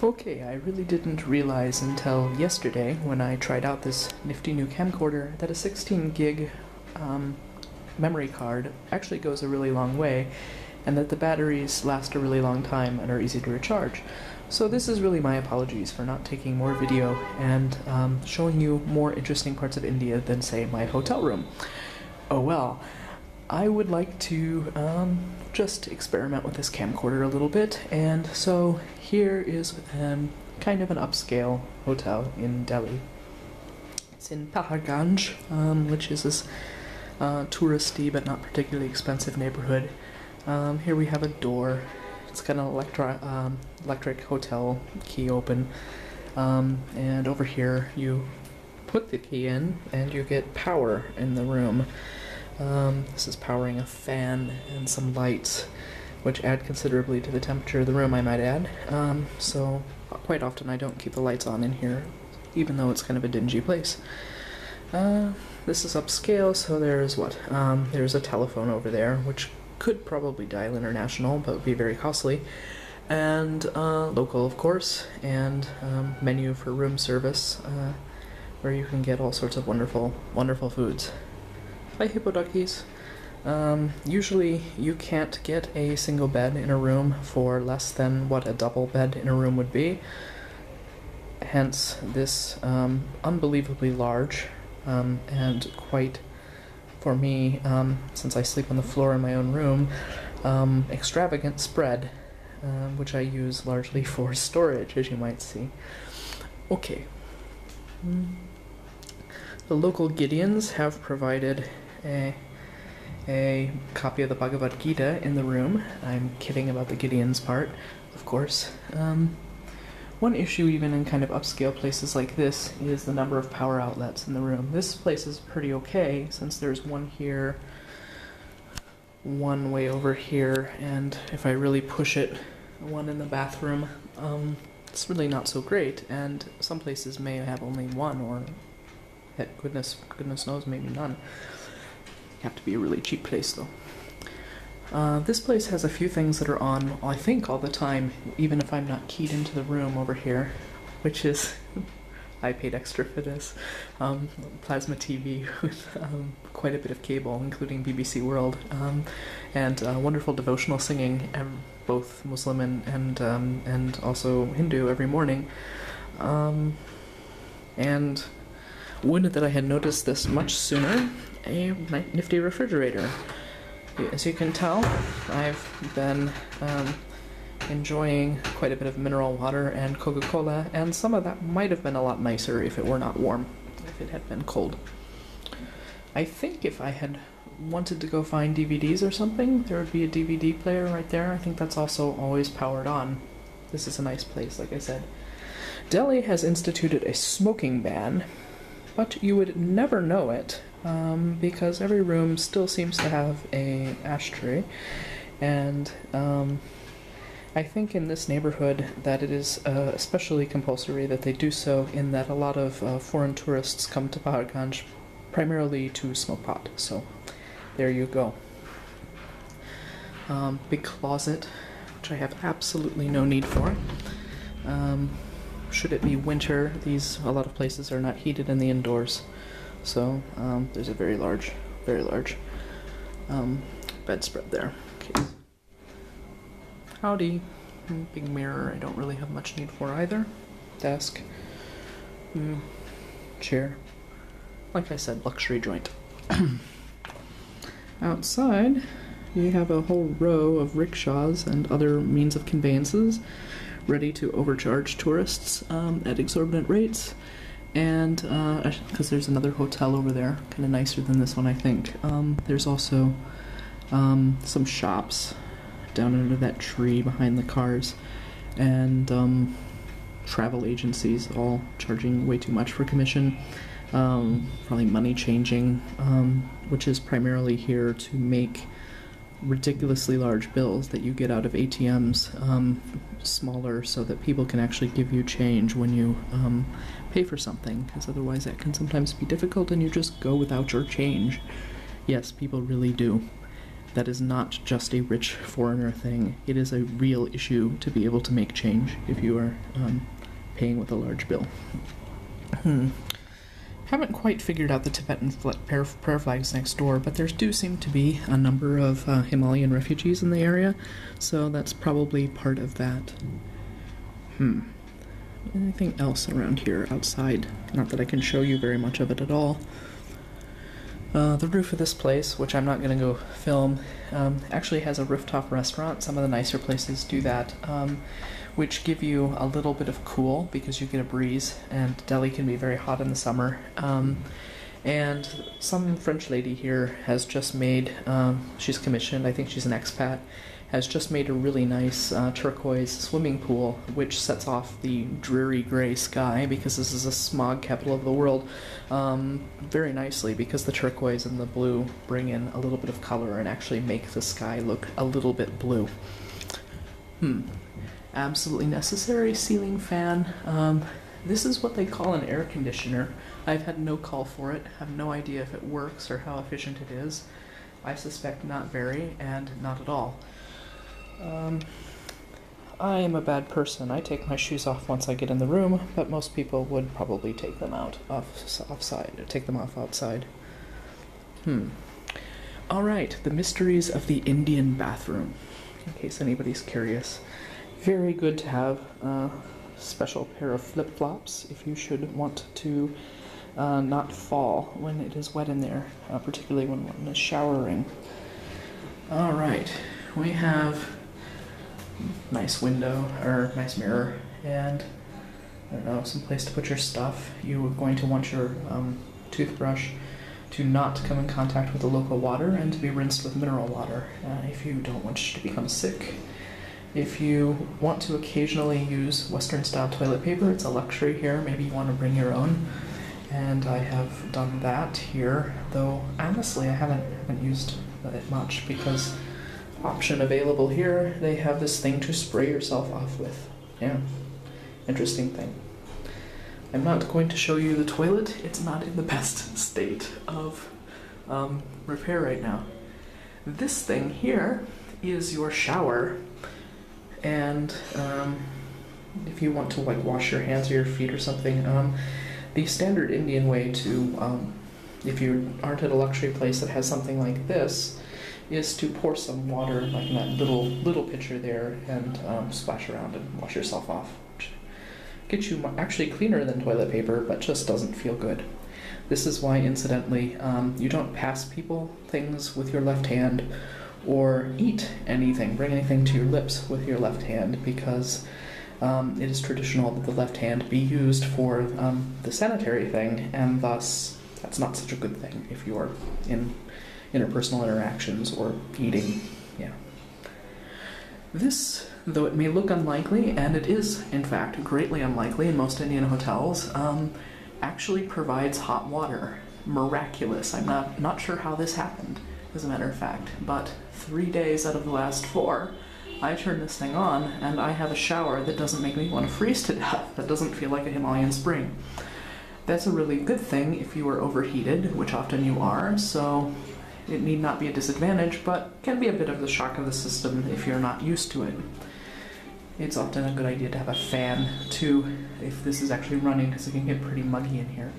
Okay, I really didn't realize until yesterday when I tried out this nifty new camcorder that a 16 gig memory card actually goes a really long way, and that the batteries last a really long time and are easy to recharge. So this is really my apologies for not taking more video and showing you more interesting parts of India than, say, my hotel room. Oh well. I would like to just experiment with this camcorder a little bit, and so here is kind of an upscale hotel in Delhi. It's in Paharganj, which is this touristy but not particularly expensive neighborhood. Here we have a door. It's got an electric hotel key open, and over here you put the key in and you get power in the room. This is powering a fan and some lights, which add considerably to the temperature of the room, I might add. So quite often I don't keep the lights on in here, even though it's kind of a dingy place. This is upscale, so there's there's a telephone over there, which could probably dial international, but would be very costly. And local, of course, and menu for room service, where you can get all sorts of wonderful, wonderful foods. Hi, hippo duckies. Usually you can't get a single bed in a room for less than what a double bed in a room would be. Hence this unbelievably large and quite, for me, since I sleep on the floor in my own room, extravagant spread, which I use largely for storage, as you might see. Okay. The local Gideons have provided a copy of the Bhagavad Gita in the room. I'm kidding about the Gideons part, of course. One issue even in kind of upscale places like this is the number of power outlets in the room. This place is pretty okay, since there's one here, one way over here, and if I really push it, one in the bathroom. It's really not so great, and some places may have only one, or heck, goodness knows, maybe none. Have to be a really cheap place, though. This place has a few things that are on, I think, all the time, even if I'm not keyed into the room over here, which is, I paid extra for this, plasma TV with quite a bit of cable, including BBC World, and wonderful devotional singing, both Muslim and also Hindu every morning, and would that I had noticed this much sooner. A nifty refrigerator. As you can tell, I've been enjoying quite a bit of mineral water and Coca-Cola, and some of that might have been a lot nicer if it were not warm, if it had been cold. I think if I had wanted to go find DVDs or something, there would be a DVD player right there. I think that's also always powered on. This is a nice place, like I said. Delhi has instituted a smoking ban, but you would never know it, because every room still seems to have an ashtray, and I think in this neighborhood that it is especially compulsory that they do so, in that a lot of foreign tourists come to Paharganj primarily to smoke pot, so there you go. Big closet, which I have absolutely no need for. Should it be winter, a lot of places are not heated in the indoors, so there's a very large bedspread there. Okay. Howdy. Big mirror, I don't really have much need for either. Desk. Chair. Like I said, luxury joint. Outside, you have a whole row of rickshaws and other means of conveyances ready to overcharge tourists at exorbitant rates, and because there's another hotel over there, kind of nicer than this one, I think. There's also some shops down under that tree behind the cars, and travel agencies all charging way too much for commission, probably money changing, which is primarily here to make ridiculously large bills that you get out of ATMs smaller, so that people can actually give you change when you pay for something, because otherwise that can sometimes be difficult and you just go without your change. Yes, people really do. That is not just a rich foreigner thing. It is a real issue to be able to make change if you are paying with a large bill. Haven't quite figured out the Tibetan prayer flags next door, but there do seem to be a number of Himalayan refugees in the area, so that's probably part of that. Anything else around here outside? Not that I can show you very much of it at all. The roof of this place, which I'm not going to go film, actually has a rooftop restaurant. Some of the nicer places do that, which give you a little bit of cool because you get a breeze, and Delhi can be very hot in the summer. And some French lady here has just made, she's commissioned, I think she's an expat, has just made a really nice turquoise swimming pool, which sets off the dreary gray sky, because this is a smog capital of the world, very nicely, because the turquoise and the blue bring in a little bit of color and actually make the sky look a little bit blue. Absolutely necessary ceiling fan. This is what they call an air conditioner. I've had no call for it, have no idea if it works or how efficient it is. I suspect not very, and not at all. I am a bad person. I take my shoes off once I get in the room, but most people would probably take them take them off outside. Alright, the mysteries of the Indian bathroom, in case anybody's curious. Very good to have a special pair of flip-flops if you should want to not fall when it is wet in there, particularly when one is showering. Alright, we have nice window, or nice mirror, and I don't know, some place to put your stuff. You are going to want your toothbrush to not come in contact with the local water and to be rinsed with mineral water if you don't want to become sick. If you want to occasionally use Western-style toilet paper, it's a luxury here. Maybe you want to bring your own, and I have done that here, though honestly I haven't used it much, because option available here, they have this thing to spray yourself off with. Yeah, interesting thing. I'm not going to show you the toilet. It's not in the best state of repair right now. This thing here is your shower, and if you want to like wash your hands or your feet or something, the standard Indian way to, if you aren't at a luxury place that has something like this, is to pour some water, like in that little pitcher there, and splash around and wash yourself off. Which gets you actually cleaner than toilet paper, but just doesn't feel good. This is why, incidentally, you don't pass people things with your left hand, or eat anything, bring anything to your lips with your left hand, because it is traditional that the left hand be used for the sanitary thing, and thus that's not such a good thing if you are in interpersonal interactions or eating. Yeah. This, though it may look unlikely, and it is in fact greatly unlikely in most Indian hotels, actually provides hot water. Miraculous. I'm not sure how this happened, as a matter of fact, but 3 days out of the last 4, I turn this thing on and I have a shower that doesn't make me want to freeze to death, that doesn't feel like a Himalayan spring. That's a really good thing if you are overheated, which often you are, so it need not be a disadvantage, but can be a bit of the shock of the system if you're not used to it. It's often a good idea to have a fan, too, if this is actually running, because it can get pretty muggy in here.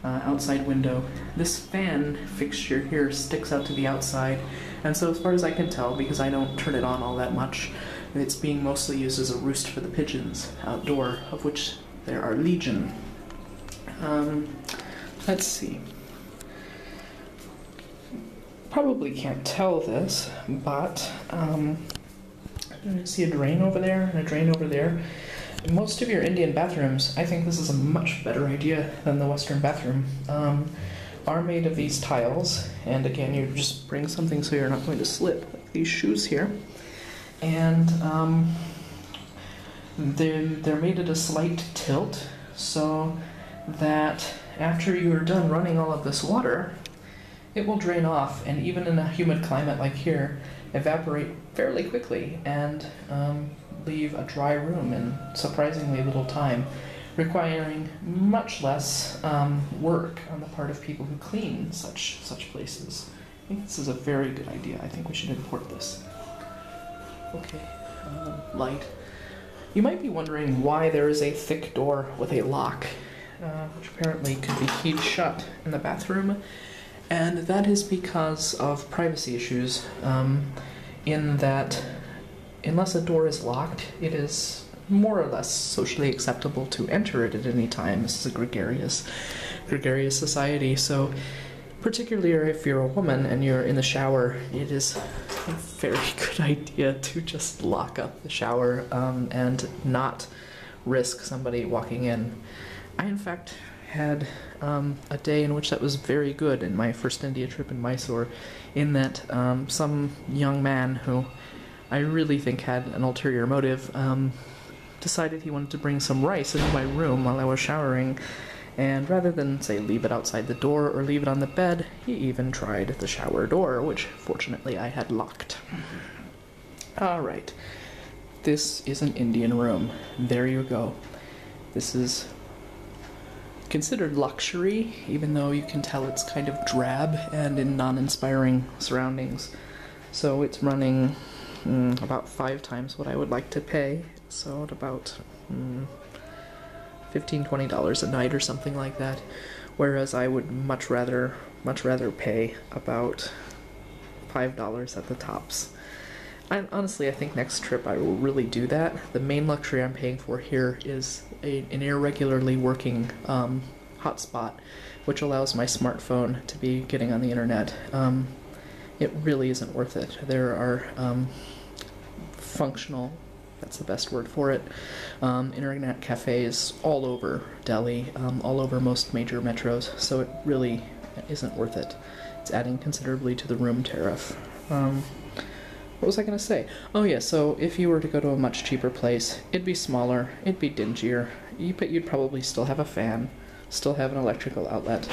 Outside window. This fan fixture here sticks out to the outside, and so as far as I can tell, because I don't turn it on all that much, it's being mostly used as a roost for the pigeons outdoor, of which there are legion. Let's see. Probably can't tell this, but see a drain over there and a drain over there. In most of your Indian bathrooms, I think this is a much better idea than the Western bathroom, are made of these tiles, and again, you just bring something so you're not going to slip, like these shoes here, and they're made at a slight tilt, so that after you are done running all of this water, it will drain off, and even in a humid climate like here, evaporate fairly quickly and leave a dry room in surprisingly little time, requiring much less work on the part of people who clean such places. I think this is a very good idea. I think we should import this. Okay, light. You might be wondering why there is a thick door with a lock, which apparently could be keyed shut in the bathroom, and that is because of privacy issues, in that unless a door is locked, it is more or less socially acceptable to enter it at any time. This is a gregarious society, so particularly if you're a woman and you're in the shower, it is a very good idea to just lock up the shower and not risk somebody walking in. I, in fact, had a day in which that was very good in my first India trip in Mysore, in that some young man who I really think had an ulterior motive decided he wanted to bring some rice into my room while I was showering, and rather than, say, leave it outside the door or leave it on the bed, he even tried the shower door, which fortunately I had locked. Alright, this is an Indian room. There you go. This is considered luxury, even though you can tell it's kind of drab and in non-inspiring surroundings. So it's running about 5 times what I would like to pay, so at about $15–20 a night or something like that, whereas I would much rather pay about $5 at the tops. And honestly, I think next trip I will really do that. The main luxury I'm paying for here is an irregularly working hotspot, which allows my smartphone to be getting on the internet. It really isn't worth it. There are functional, that's the best word for it, internet cafes all over Delhi, all over most major metros, so it really isn't worth it. It's adding considerably to the room tariff. What was I going to say? Oh yeah, so if you were to go to a much cheaper place, it'd be smaller, it'd be dingier, but you'd probably still have a fan, still have an electrical outlet,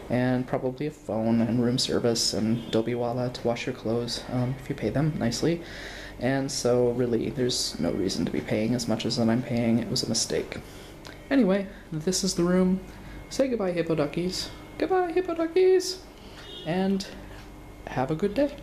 and probably a phone and room service and Dobiwala to wash your clothes, if you pay them nicely. And so really, there's no reason to be paying as much as that I'm paying. It was a mistake. Anyway, this is the room. Say goodbye, hippo duckies. Goodbye, hippo duckies! And have a good day.